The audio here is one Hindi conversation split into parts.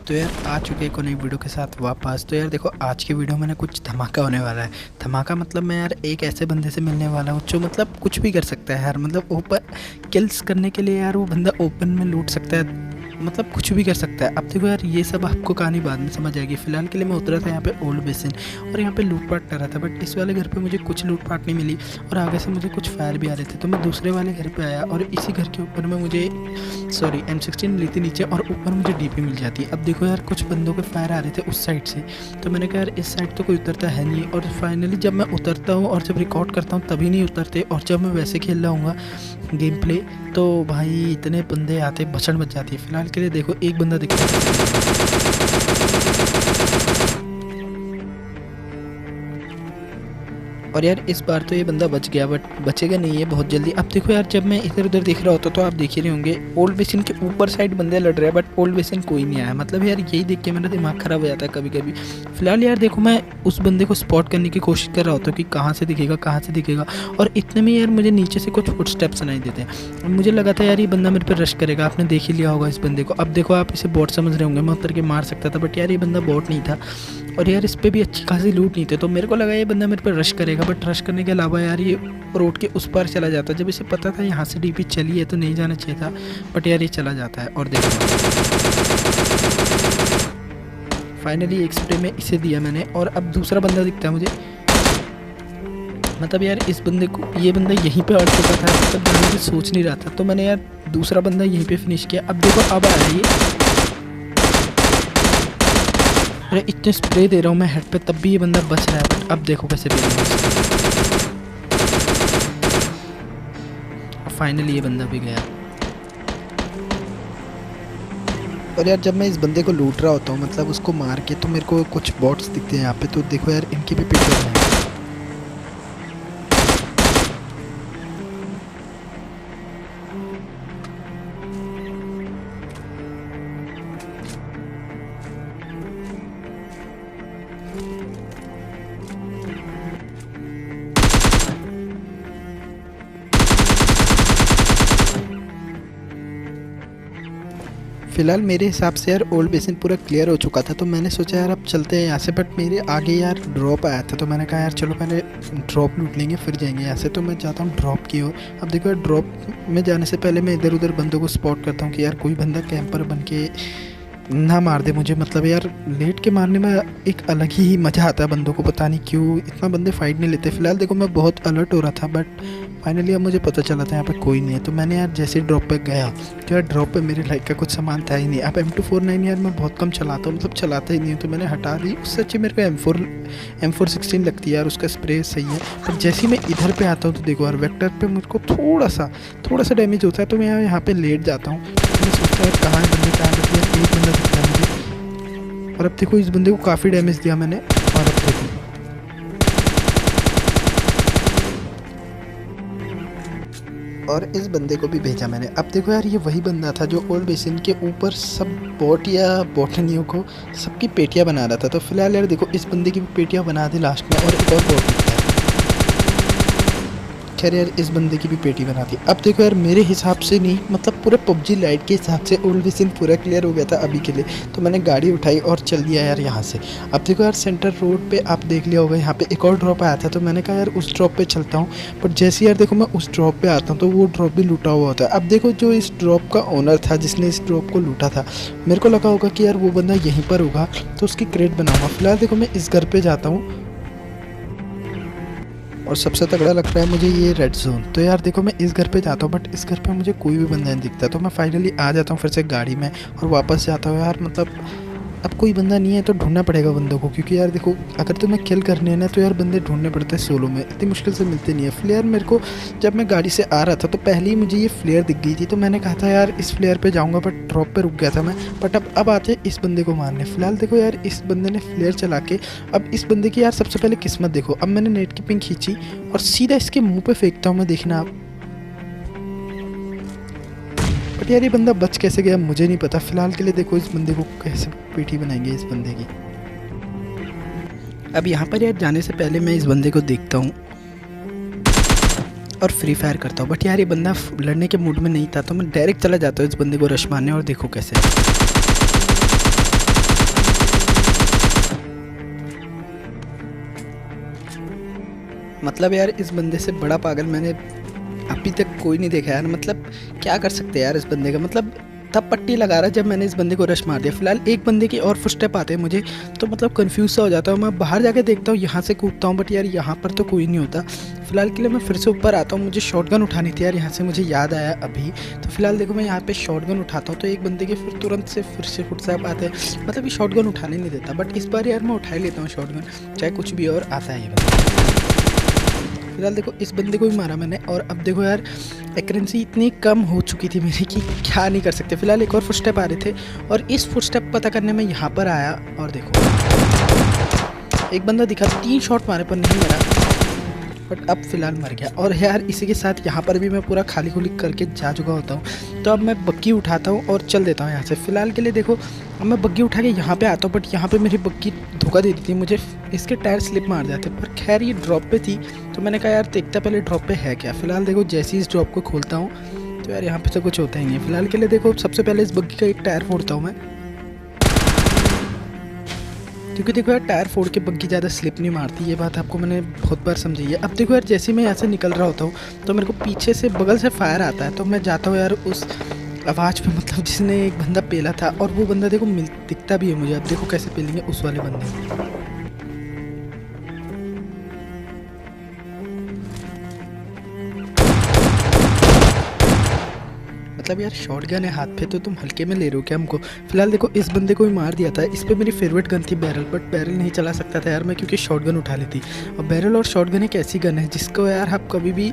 तो यार आ चुके एक और नई वीडियो के साथ वापस। तो यार देखो आज की वीडियो में ना कुछ धमाका होने वाला है। धमाका मतलब मैं यार एक ऐसे बंदे से मिलने वाला हूँ जो मतलब कुछ भी कर सकता है यार। मतलब ओपन किल्स करने के लिए यार वो बंदा ओपन में लूट सकता है, मतलब कुछ भी कर सकता है। अब देखो यार ये सब आपको कहानी बाद में समझ आएगी। फिलहाल के लिए मैं उतरा था यहाँ पे ओल्ड बेसिन और यहाँ पे लूटपाट कर रहा था, बट इस वाले घर पे मुझे कुछ लूटपाट नहीं मिली और आगे से मुझे कुछ फायर भी आ रहे थे। तो मैं दूसरे वाले घर पे आया और इसी घर के ऊपर में मुझे M16 मिली थी नीचे और ऊपर मुझे DP मिल जाती है। अब देखो यार कुछ बंदों के फायर आ रहे थे उस साइड से, तो मैंने कहा यार इस साइड तो कोई उतरता है नहीं। और फाइनली जब मैं उतरता हूँ और जब रिकॉर्ड करता हूँ तभी नहीं उतरते, और जब मैं वैसे खेल रहा हूँ गेम प्ले तो भाई इतने बंदे आते बचन बच जाती है। फिलहाल के लिए देखो एक बंदा दिखता है और यार इस बार तो ये बंदा बच गया, बट बचेगा नहीं है बहुत जल्दी। अब देखो यार जब मैं इधर उधर देख रहा होता तो आप देख ही रहे होंगे ओल्ड बेसिन के ऊपर साइड बंदे लड़ रहे हैं, बट ओल्ड बेसिन कोई नहीं आया। मतलब यार यही देख के मेरा दिमाग खराब हो जाता है कभी कभी। फिलहाल यार देखो मैं उस बंदे को स्पॉट करने की कोशिश कर रहा होता हूँ कि कहाँ से दिखेगा कहाँ से दिखेगा, और इतने में यार मुझे नीचे से कुछ फुटस्टेप सुनाई देते हैं। मुझे लगा था यार ये बंदा मेरे पर रश करेगा, आपने देख ही लिया होगा इस बंदे को। अब देखो आप इसे बॉट समझ रहे होंगे, मैं उतर के मार सकता था, बट यार ये बंदा बॉट नहीं था और यार इस पर भी अच्छी खासी लूट नहीं थे। तो मेरे को लगा ये बंदा मेरे पर रश करेगा, बट रश करने के अलावा यार ये रोड के उस पार चला जाता। जब इसे पता था यहाँ से DP चली है तो नहीं जाना चाहिए था, बट यार ये चला जाता है। और देखो फाइनली एक स्प्रे में इसे दिया मैंने और अब दूसरा बंदा दिखता है मुझे। मतलब यार इस बंदे को, ये बंदा यहीं पे अड़ चुका था, मतलब जाने की सोच नहीं रहा था, तो मैंने यार दूसरा बंदा यहीं पे फिनिश किया। अब देखो अब आया ये, अरे इतने स्प्रे दे रहा हूँ मैं हेड पे तब भी ये बंदा बच रहा है। बट अब देखो कैसे भी फाइनली ये बंदा भी गया। और यार जब मैं इस बंदे को लूट रहा होता हूँ मतलब उसको मार के, तो मेरे को कुछ बॉट्स दिखते हैं यहाँ पे। तो देखो यार इनकी भी पिक कर रहे हैं। फिलहाल मेरे हिसाब से यार ओल्ड बेसिन पूरा क्लियर हो चुका था, तो मैंने सोचा यार अब चलते हैं यहाँ से। बट मेरे आगे यार ड्रॉप आया था, तो मैंने कहा यार चलो पहले ड्रॉप लूट लेंगे फिर जाएंगे यहाँ से। तो मैं जाता हूँ ड्रॉप की ओर। अब देखो यार ड्रॉप में जाने से पहले मैं इधर उधर बंदों को स्पॉट करता हूँ कि यार कोई बंदा कैंपर बन के ना मार दे मुझे। मतलब यार लेट के मारने में एक अलग ही मज़ा आता है बंदों को, पता नहीं क्यों इतना बंदे फाइट नहीं लेते। फिलहाल देखो मैं बहुत अलर्ट हो रहा था, बट फाइनली अब मुझे पता चला था यहाँ पे कोई नहीं है। तो मैंने यार जैसे ड्रॉप पे गया तो यार ड्रॉप पे मेरे लाइक का कुछ सामान था ही नहीं। अब M249 यार मैं बहुत कम चलाता हूँ, मतलब चलाता ही नहीं हूँ, तो मैंने हटा दी। उससे अच्छी मेरे को M416 लगती है यार, उसका स्प्रे सही है। पर जैसे ही मैं इधर पे आता हूँ तो देखो यार वेक्टर पे मुझे को थोड़ा सा डैमेज होता है, तो मैं यहाँ पे लेट जाता हूँ। मैं सोचता है कहाँ है बंदे, कहाँ बचे यार, एक बंदा दिखता है मुझे। और अब देखो इस बंदे को काफ़ी डैमेज दिया मैंने। और अब देखो और इस बंदे को भी भेजा मैंने। अब देखो यार ये वही बंदा था जो ओल्ड बेसिन के ऊपर सब बॉट या बॉटनियों को सबकी पेटियां बना रहा था। तो फिलहाल यार देखो इस बंदे की भी पेटियां बना दी लास्ट में, और एक और बॉट दिखता है। खैर यार इस बंदे की भी पेटी बना दी। अब देखो यार मेरे हिसाब से नहीं, मतलब पूरे PUBG लाइट के हिसाब से ओल्ड बेसिन पूरा क्लियर हो गया था अभी के लिए। तो मैंने गाड़ी उठाई और चल दिया यार यहाँ से। अब देखो यार सेंटर रोड पे आप देख लिया होगा, यहाँ पे एक और ड्रॉप आया था, तो मैंने कहा यार उस ड्रॉप पे चलता हूँ। बट जैसे यार देखो मैं उस ड्रॉप पे आता हूँ तो वो ड्रॉप भी लूटा हुआ होता है। अब देखो जो इस ड्रॉप का ओनर था जिसने इस ड्रॉप को लूटा था, मेरे को लगा होगा कि यार वो बंदा यहीं पर होगा, तो उसकी क्रेट बनाऊंगा। फिलहाल देखो मैं इस घर पे जाता हूँ और सबसे तगड़ा लग रहा है मुझे ये रेड जोन। तो यार देखो मैं इस घर पे जाता हूँ, बट इस घर पे मुझे कोई भी बंदा नहीं दिखता। तो मैं फाइनली आ जाता हूँ फिर से गाड़ी में और वापस जाता हूँ। यार मतलब अब कोई बंदा नहीं है तो ढूंढना पड़ेगा बंदों को, क्योंकि यार देखो अगर तुम्हें किल करने है ना तो यार बंदे ढूंढने पड़ते हैं सोलो में, इतनी मुश्किल से मिलते नहीं है। फ्लेयर मेरे को जब मैं गाड़ी से आ रहा था तो पहले ही मुझे ये फ्लेयर दिख गई थी, तो मैंने कहा था यार इस फ्लेयर पे जाऊंगा, बट ड्रॉप पे रुक गया था मैं। बट अब आते इस बंदे को मारने। फिलहाल देखो यार इस बंदे ने फ्लेयर चला के, अब इस बंदे की यार सबसे पहले किस्मत देखो। अब मैंने नेट की पिंग खींची और सीधा इसके मुँह पे फेंकता हूँ मैं, देखना आप। बट यार ये बंदा बच कैसे गया मुझे नहीं पता। फिलहाल के लिए देखो इस बंदे को कैसे पेटी बनाएंगे इस बंदे की। अब यहाँ पर यार जाने से पहले मैं इस बंदे को देखता हूँ और फ्री फायर करता हूँ। बट यार ये बंदा लड़ने के मूड में नहीं था, तो मैं डायरेक्ट चला जाता हूँ इस बंदे को रश मारने। और देखो कैसे मतलब यार इस बंदे से बड़ा पागल मैंने अभी तक कोई नहीं देखा यार। मतलब क्या कर सकते हैं यार इस बंदे का। मतलब तब पट्टी लगा रहा जब मैंने इस बंदे को रश मार दिया। फिलहाल एक बंदे के और फुटस्टेप आते हैं मुझे, तो मतलब कंफ्यूज सा हो जाता हूँ। मैं बाहर जाके देखता हूँ, यहाँ से कूदता हूँ, बट यार यहाँ पर तो कोई नहीं होता। फिलहाल के लिए मैं फिर से ऊपर आता हूँ। मुझे शॉटगन उठानी थी यार, यहाँ से मुझे याद आया अभी। तो फिलहाल देखो मैं यहाँ पे शॉटगन उठाता हूँ, तो एक बंदे के फिर तुरंत से फिर से फुटस्टेप आते हैं। मतलब ये शॉटगन उठाने नहीं देता, बट इस बार यार मैं उठा ही लेता हूँ शॉटगन, चाहे कुछ भी और आता है ये बंदा। फिलहाल देखो इस बंदे को भी मारा मैंने, और अब देखो यार एक्यूरेंसी इतनी कम हो चुकी थी मेरी कि क्या नहीं कर सकते। फिलहाल एक और फुटस्टेप आ रहे थे, और इस फुटस्टेप पता करने में यहाँ पर आया, और देखो एक बंदा दिखा, 3 शॉट मारे पर नहीं मरा, बट अब फिलहाल मर गया। और यार इसी के साथ यहाँ पर भी मैं पूरा खाली खुली करके जा चुका होता हूँ। तो अब मैं बग्गी उठाता हूँ और चल देता हूँ यहाँ से। फिलहाल के लिए देखो अब मैं बग्गी उठा के यहाँ पे आता हूँ, बट यहाँ पे मेरी बग्गी धोखा दे दी थी मुझे, इसके टायर स्लिप मार जाते। पर खैर ये ड्रॉप पे थी, तो मैंने कहा यार देखता पहले ड्रॉप पे है क्या। फिलहाल देखो जैसे ही इस ड्रॉप को खोलता हूँ तो यार यहाँ पे तो कुछ होता ही नहीं है। फिलहाल के लिए देखो सबसे पहले इस बग्गी का एक टायर फोड़ता हूँ मैं, क्योंकि देखो यार टायर फोड़ के बग्गी ज़्यादा स्लिप नहीं मारती, ये बात आपको मैंने बहुत बार समझाई है। अब देखो यार जैसे मैं यहाँ से निकल रहा होता हूँ तो मेरे को पीछे से बगल से फायर आता है, तो मैं जाता हूँ यार उस आवाज़ पे, मतलब जिसने एक बंदा पेला था, और वो बंदा देखो दिखता भी है मुझे। अब देखो कैसे पेलेंगे उस वाले बंदे। मतलब यार शॉटगन है हाथ पे, तो तुम हल्के में ले रहे हो क्या हमको। फिलहाल देखो इस बंदे को भी मार दिया था। इस पे मेरी फेवरेट गन थी बैरल, बट बैरल नहीं चला सकता था यार मैं, क्योंकि शॉटगन उठा ली थी। और बैरल और शॉटगन एक ऐसी गन है जिसको यार आप कभी भी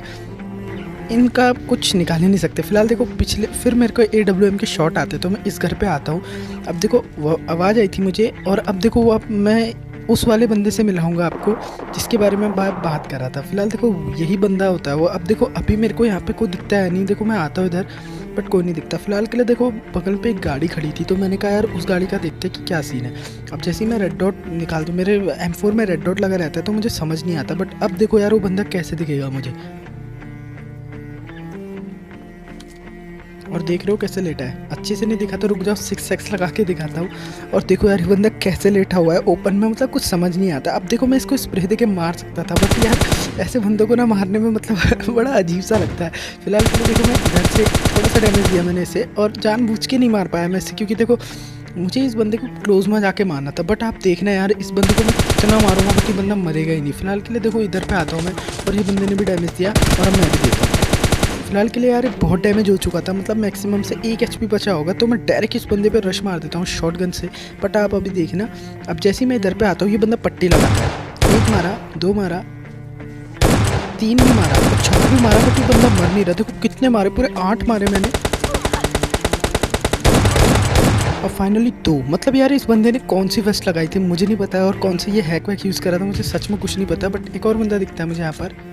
इनका कुछ निकाल ही नहीं सकते। फिलहाल देखो पिछले फिर मेरे को AWM के शॉट आते, तो मैं इस घर पे आता हूँ। अब देखो वो आवाज़ आई थी मुझे, और अब देखो वो अब मैं उस वाले बंदे से मिलाऊंगा आपको जिसके बारे में बात कर रहा था। फिलहाल देखो यही बंदा होता है वो। अब देखो अभी मेरे को यहाँ पे कोई दिखता है नहीं, देखो मैं आता हूँ इधर बट कोई नहीं दिखता। फिलहाल के लिए देखो बगल पे एक गाड़ी खड़ी थी, तो मैंने कहा यार उस गाड़ी का देखते कि क्या सीन है। अब जैसे ही मैं रेड डॉट निकाल दूँ, मेरे M4 में रेड डॉट लगा रहता है तो मुझे समझ नहीं आता। बट अब देखो यार वो बंदा कैसे दिखेगा मुझे, और देख रहे हो कैसे लेटा है। अच्छे से नहीं दिखा तो रुक जाओ 6x लगा के दिखाता हूँ। और देखो यार ये बंदा कैसे लेटा हुआ है ओपन में, मतलब कुछ समझ नहीं आता। अब देखो मैं इसको स्प्रे दे के मार सकता था, बट यार ऐसे बंदों को ना मारने में मतलब बड़ा अजीब सा लगता है। फिलहाल के लिए देखो मैं इधर से थोड़ा सा डैमेज दिया मैंने इसे, और जानबूझ के नहीं मार पाया मैं इसे, क्योंकि देखो मुझे इस बंदे को क्लोज में जाके मारना था। बट आप देखना यार इस बंदे को मैं कितना मारूंगा बट ये बंदा मरेगा ही नहीं। फिलहाल के लिए देखो इधर पे आता हूँ मैं, और ये बंदे ने भी डैमेज दिया, और अब मैं भी देता हूँ। फिलहाल के लिए यार बहुत डैमेज हो चुका था, मतलब मैक्सिमम से 1 HP बचा होगा, तो मैं डायरेक्ट इस बंदे पे रश मार देता हूँ शॉटगन से। बट आप अभी देखना, अब जैसे ही मैं इधर पे आता हूँ ये बंदा पट्टी लगाता है। 1 मारा, 2 मारा, 3 भी मारा, और 4 भी मारा, बट ये बंदा मर नहीं रहा। देखो कितने मारे, पूरे 8 मारे मैंने, और फाइनली 2। मतलब यार इस बंदे ने कौन सी वेस्ट लगाई थी मुझे नहीं पता, और कौन सा ये हैक वैक यूज़ करा था मुझे सच में कुछ नहीं पता। बट एक और बंदा दिखता है मुझे यहाँ पर,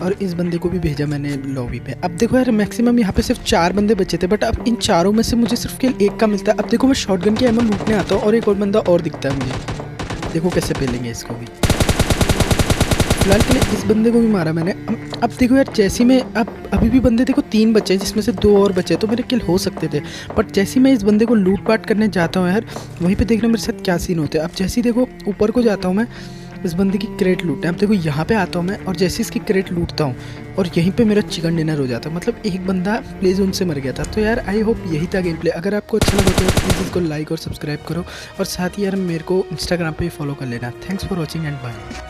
और इस बंदे को भी भेजा मैंने लॉबी पे। अब देखो यार मैक्सिमम यहाँ पे सिर्फ 4 बंदे बचे थे, बट अब इन चारों में से मुझे सिर्फ किल 1 का मिलता है। अब देखो मैं शॉटगन की एमएम लूटने आता हूँ, और एक और बंदा और दिखता है मुझे, देखो कैसे पेलेंगे इसको भी। फिलहाल के लिए इस बंदे को भी मारा मैंने। अब देखो यार जैसे मैं अभी भी बंदे देखो 3 बचे, जिसमें से 2 और बचे, तो मेरे किल हो सकते थे। बट जैसे मैं इस बंदे को लूट पाट करने जाता हूँ यार, वहीं पे देखना मेरे साथ क्या सीन होते हैं। अब जैसे ही देखो ऊपर को जाता हूँ मैं, इस बंदे की क्रेट लूटना है। अब देखो यहाँ पे आता हूँ मैं, और जैसे इसकी क्रेट लूटता हूँ और यहीं पे मेरा चिकन डिनर हो जाता है। मतलब एक बंदा प्ले जोन से मर गया था। तो यार आई होप यही था गेम प्ले। अगर आपको अच्छा लगा तो प्लीज़ इसको लाइक और सब्सक्राइब करो, और साथ ही यार मेरे को इंस्टाग्राम पे फॉलो कर लेना। Thanks for watching and bye.